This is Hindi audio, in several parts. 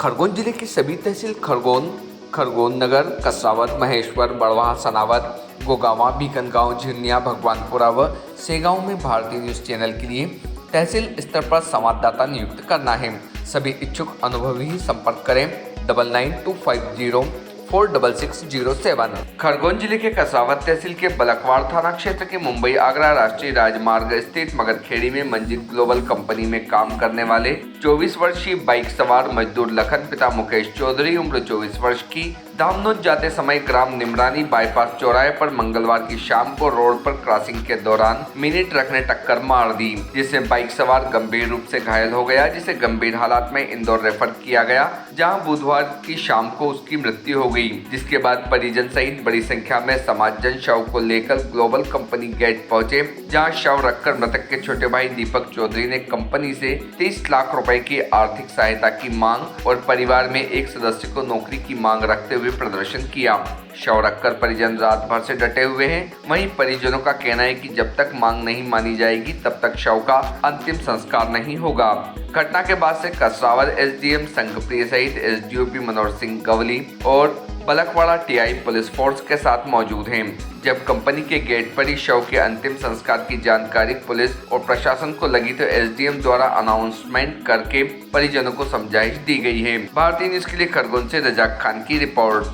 खरगोन जिले की सभी तहसील खरगोन नगर, कसरावत, महेश्वर, बड़वाह, सनावत, गोगावा, बीकनगांव, झिरनिया, भगवानपुरा व सेगांव में भारतीय न्यूज चैनल के लिए तहसील स्तर पर संवाददाता नियुक्त करना है। सभी इच्छुक अनुभवी ही संपर्क करें 9925046607। खरगोन जिले के कसरावत तहसील के बलकवाड़ थाना क्षेत्र के मुंबई आगरा राष्ट्रीय राजमार्ग स्थित मगरखेड़ी में मंजिल ग्लोबल कंपनी में काम करने वाले 24 वर्षीय बाइक सवार मजदूर लखन पिता मुकेश चौधरी उम्र 24 वर्ष की दामनोद जाते समय ग्राम निमरानी बाईपास चौराहे पर मंगलवार की शाम को रोड पर क्रॉसिंग के दौरान मिनी ट्रक ने टक्कर मार दी, जिससे बाइक सवार गंभीर रूप से घायल हो गया, जिसे गंभीर हालात में इंदौर रेफर किया गया, जहां बुधवार की शाम को उसकी मृत्यु हो गई। जिसके बाद परिजन सहित बड़ी संख्या में समाजजन शव को लेकर ग्लोबल कंपनी गेट पहुंचे, जहां शव रखकर मृतक के छोटे भाई दीपक चौधरी ने कंपनी से 30 लाख रुपए की आर्थिक सहायता की मांग और परिवार में एक सदस्य को नौकरी की मांग रखते हुए प्रदर्शन किया। शव रखकर परिजन रात भर से डटे हुए हैं। वहीं परिजनों का कहना है कि जब तक मांग नहीं मानी जाएगी तब तक शव का अंतिम संस्कार नहीं होगा। घटना के बाद से कसरावत एसडीएम संघप्रिय सहित एसडीओपी मनोहर सिंह गवली और बलकवाड़ा टीआई पुलिस फोर्स के साथ मौजूद हैं। जब कंपनी के गेट पर ही शव के अंतिम संस्कार की जानकारी पुलिस और प्रशासन को लगी तो एसडीएम द्वारा अनाउंसमेंट करके परिजनों को समझाइश दी गई है। भारतीय न्यूज के लिए खरगोन से रजाक खान की रिपोर्ट।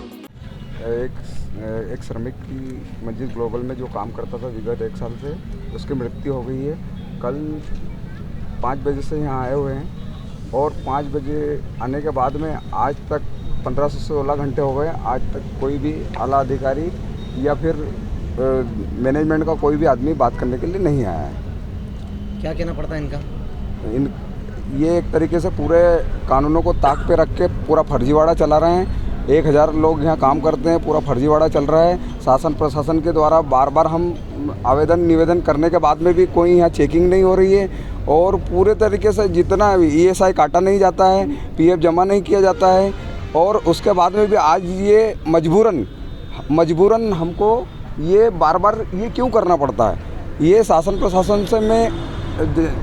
एक श्रमिक की मंजिल ग्लोबल में जो काम करता था विगत 1 साल से, उसकी मृत्यु हो गई है। कल 5 बजे से यहाँ आए हुए हैं और 5 बजे आने के बाद में आज तक 15 से 16 घंटे हो गए। आज तक कोई भी आला अधिकारी या फिर मैनेजमेंट का कोई भी आदमी बात करने के लिए नहीं आया है। क्या कहना पड़ता है इनका? ये एक तरीके से पूरे कानूनों को ताक पे रख के पूरा फर्जीवाड़ा चला रहे हैं। 1000 लोग यहाँ काम करते हैं, पूरा फर्जीवाड़ा चल रहा है। शासन प्रशासन के द्वारा बार बार हम आवेदन निवेदन करने के बाद में भी कोई यहाँ चेकिंग नहीं हो रही है और पूरे तरीके से जितना ESI काटा नहीं जाता है, PF जमा नहीं किया जाता है और उसके बाद में भी आज ये मजबूरन हमको ये बार बार ये क्यों करना पड़ता है। ये शासन प्रशासन से मैं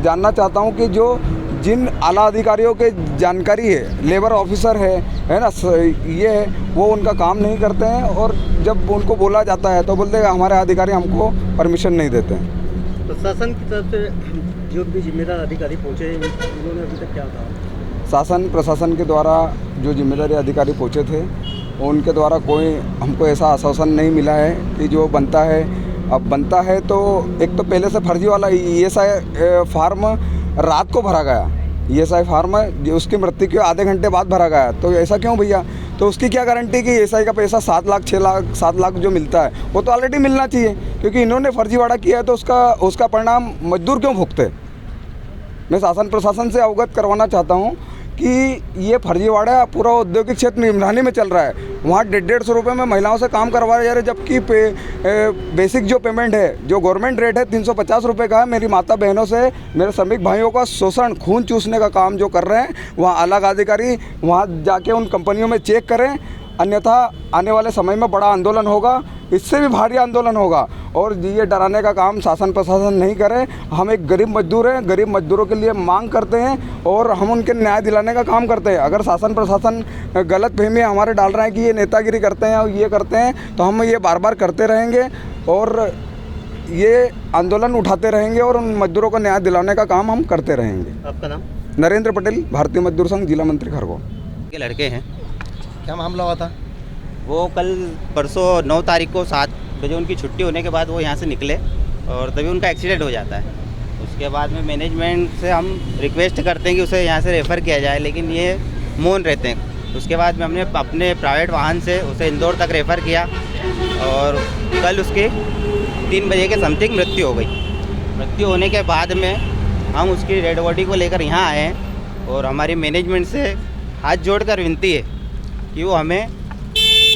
जानना चाहता हूँ कि जो जिन आला अधिकारियों के जानकारी है, लेबर ऑफिसर है ना, ये है, वो उनका काम नहीं करते हैं और जब उनको बोला जाता है तो बोलते हैं हमारे अधिकारी हमको परमिशन नहीं देते हैं। प्रशासन की तरफ से जो भी जिम्मेदार अधिकारी पहुँचे उन्होंने अभी तक क्या कहा? शासन प्रशासन के द्वारा जो जिम्मेदारी अधिकारी पहुँचे थे उनके द्वारा कोई हमको ऐसा आश्वासन नहीं मिला है कि जो बनता है। अब बनता है तो एक तो पहले से फर्जी वाला ESI फार्म रात को भरा गया, ESI फार्म उसकी मृत्यु के आधे घंटे बाद भरा गया, तो ऐसा क्यों भैया? तो उसकी क्या गारंटी कि ESI का पैसा 7 लाख 6 लाख 7 लाख जो मिलता है वो तो ऑलरेडी मिलना चाहिए, क्योंकि इन्होंने फर्जीवाड़ा किया है तो उसका परिणाम मजदूर क्यों भुगते? मैं शासन प्रशासन से अवगत करवाना चाहता हूँ कि ये फर्जीवाड़ा पूरा औद्योगिक क्षेत्र निमरानी में चल रहा है। वहाँ 150 रुपये में महिलाओं से काम करवाया जा रहा है, जबकि बेसिक जो पेमेंट है, जो गवर्नमेंट रेट है 350 रुपये का है। मेरी माता बहनों से, मेरे श्रमिक भाइयों का शोषण, खून चूसने का काम जो कर रहे हैं, वहाँ अलग अधिकारी वहाँ जाके उन कंपनियों में चेक करें, अन्यथा आने वाले समय में बड़ा आंदोलन होगा, इससे भी भारी आंदोलन होगा। और ये डराने का काम शासन प्रशासन नहीं करे। हम एक गरीब मजदूर हैं, गरीब मजदूरों के लिए मांग करते हैं और हम उनके न्याय दिलाने का काम करते हैं। अगर शासन प्रशासन गलत फहमी हमारे डाल रहे हैं कि ये नेतागिरी करते हैं और ये करते हैं, तो हम ये बार बार करते रहेंगे और ये आंदोलन उठाते रहेंगे और उन मजदूरों को न्याय दिलाने का काम हम करते रहेंगे। आपका नाम? नरेंद्र पटेल, भारतीय मजदूर संघ, जिला मंत्री खरगोन। के लड़के हैं। क्या मामला हुआ था? वो कल परसों 9 तारीख को 7 बजे उनकी छुट्टी होने के बाद वो यहाँ से निकले और तभी उनका एक्सीडेंट हो जाता है। उसके बाद में मैनेजमेंट से हम रिक्वेस्ट करते हैं कि उसे यहाँ से रेफ़र किया जाए, लेकिन ये मौन रहते हैं। उसके बाद में हमने अपने प्राइवेट वाहन से उसे इंदौर तक रेफ़र किया और कल उसकी 3 बजे के समथिंग मृत्यु हो गई। मृत्यु होने के बाद में हम उसकी डेड बॉडी को लेकर यहाँ आए हैं और हमारी मैनेजमेंट से हाथ जोड़कर विनती है कि वो हमें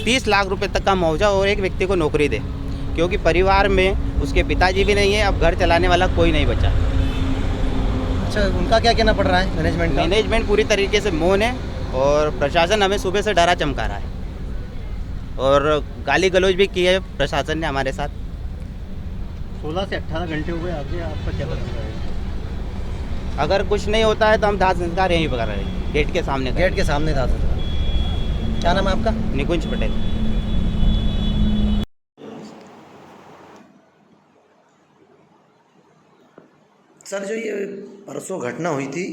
30 लाख रुपए तक का मुआवजा और एक व्यक्ति को नौकरी दे, क्योंकि परिवार में उसके पिताजी भी नहीं है, अब घर चलाने वाला कोई नहीं बचा। अच्छा, उनका क्या कहना पड़ रहा है मैनेजमेंट का? मैनेजमेंट पूरी तरीके से मौन है और प्रशासन हमें सुबह से डरा चमका रहा है और गाली गलौज भी की है प्रशासन ने हमारे साथ। 16 से 18 घंटे हो गए, आगे आपका क्या कहना है? अगर कुछ नहीं होता है तो हम दाह संस्कार यहीं पर कर रहे हैं, गेट के सामने गेट के सामने था सर। क्या नाम है आपका? निकुंज पटेल। सर, जो ये परसों घटना हुई थी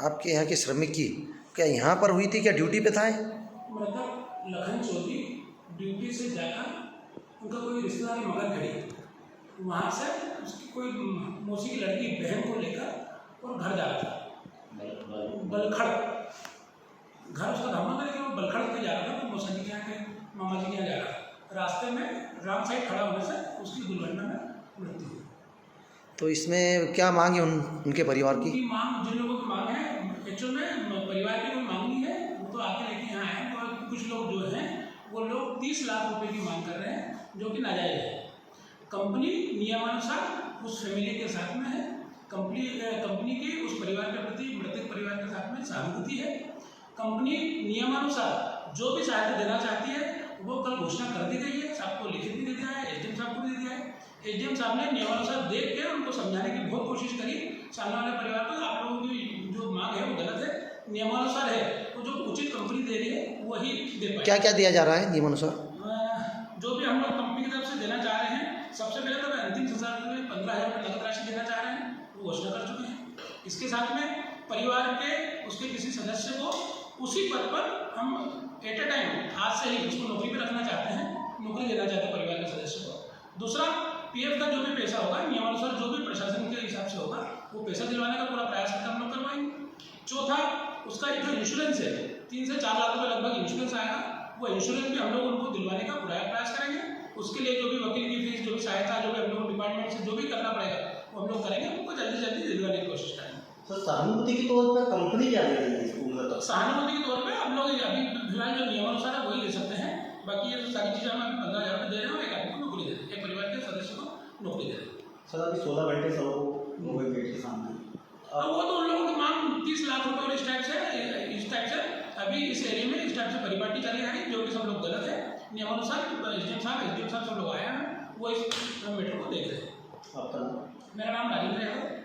आपके यहाँ के श्रमिक की, क्या यहाँ पर हुई थी, क्या ड्यूटी पे था? मृतक लखन चौधरी ड्यूटी से जाकर उनका कोई रिश्तेदार मगर खड़ी, वहाँ से उसकी कोई मौसी की लड़की बहन को लेकर और घर जा रहा था बलखड़। घर उसका धामा था लेकिन वो बलखड़ के जा रहा था, तो मौसा जी के यहाँ के मामा जी के यहाँ जा रहा था। रास्ते में रॉन्ग साइड खड़ा होने से उसकी दुर्घटना में मृत्यु हुई। तो इसमें क्या मांग है उनके परिवार की? उनकी मांग, जिन लोगों की मांग है, एक्चुअल में परिवार की कोई मांग नहीं है, वो तो आके लेके यहाँ आए। और कुछ लोग जो हैं वो लोग 30 लाख रुपए की मांग कर रहे हैं, जो कि नाजायज़ है। कंपनी नियमानुसार उस फैमिली के साथ में है। कंपनी के उस परिवार के प्रति, मृतक परिवार के साथ में सहानुभूति है। कंपनी नियमानुसार जो भी सहायता देना चाहती है वो कल घोषणा कर दी गई है, सबको लिखित भी दे दिया है, एसडीएम साहब को भी दे दिया है। एसडीएम साहब ने नियमानुसार देख के उनको समझाने की बहुत कोशिश करी सामने वाले परिवार को, आप लोगों की जो मांग है वो गलत है, नियमानुसार है, तो जो उचित कंपनी दे रही है वही दे पाए। क्या क्या दिया जा रहा है नियमानुसार? जो भी हम लोग कंपनी की तरफ से देना चाह रहे हैं, सबसे पहले तो अंतिम संसार में 15,000 रुपये नगद राशि देना चाह रहे हैं, वो घोषणा कर चुके हैं। इसके साथ में परिवार के उसके किसी सदस्य को उसी पद पर हम एट ए टाइम आज से ही उसको नौकरी पर रखना चाहते हैं, नौकरी देना चाहते हैं परिवार के सदस्य को। दूसरा, पीएफ का जो भी पैसा होगा नियमानुसार जो भी प्रशासन के हिसाब से होगा वो पैसा दिलवाने का पूरा प्रयास करके हम लोग करवाएंगे। चौथा, उसका जो इंश्योरेंस है 3 से 4 लाख रुपये लगभग इंश्योरेंस आएगा, वो इंश्योरेंस भी हम लोग उनको दिलवाने का पूरा प्रयास करेंगे। उसके लिए जो भी वकील की फीस, जो भी सहायता, जो भी हम लोग डिपार्टमेंट से जो भी करना पड़ेगा वो हम लोग करेंगे, उनको जल्दी से जल्दी दिलवाने की कोशिश करेंगे। सर, सहानुभूति के तौर पर कंपनी क्या दे रही है इसको? सहानुभूति के तौर पे हम लोग अभी फिलहाल जो नियमानुसार है वही दे सकते हैं। बाकी ये सारी चीज़ें हम 15,000 रुपये दे रहे हैं और एक आदमी को नौकरी दे रहे हैं, एक परिवार के सदस्य को नौकरी दे रहे हैं। सर, अभी 16 घंटे सबको मोबाइल गेट के सामने, अब वो तो उन लोगों की मांग 30 लाख रुपये और इस टाइप से अभी इस एरिया में इस टाइप से परिपाटी चली आ रही, जो कि सब लोग गलत है। नियमानुसार एसडीएम साहब सब लोग आए हैं, वो इस मैटर को देख रहे हैं। आपका नाम? मेरा नाम राजेंद्र है।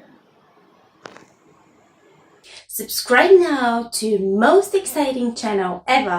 Subscribe now to most exciting channel ever.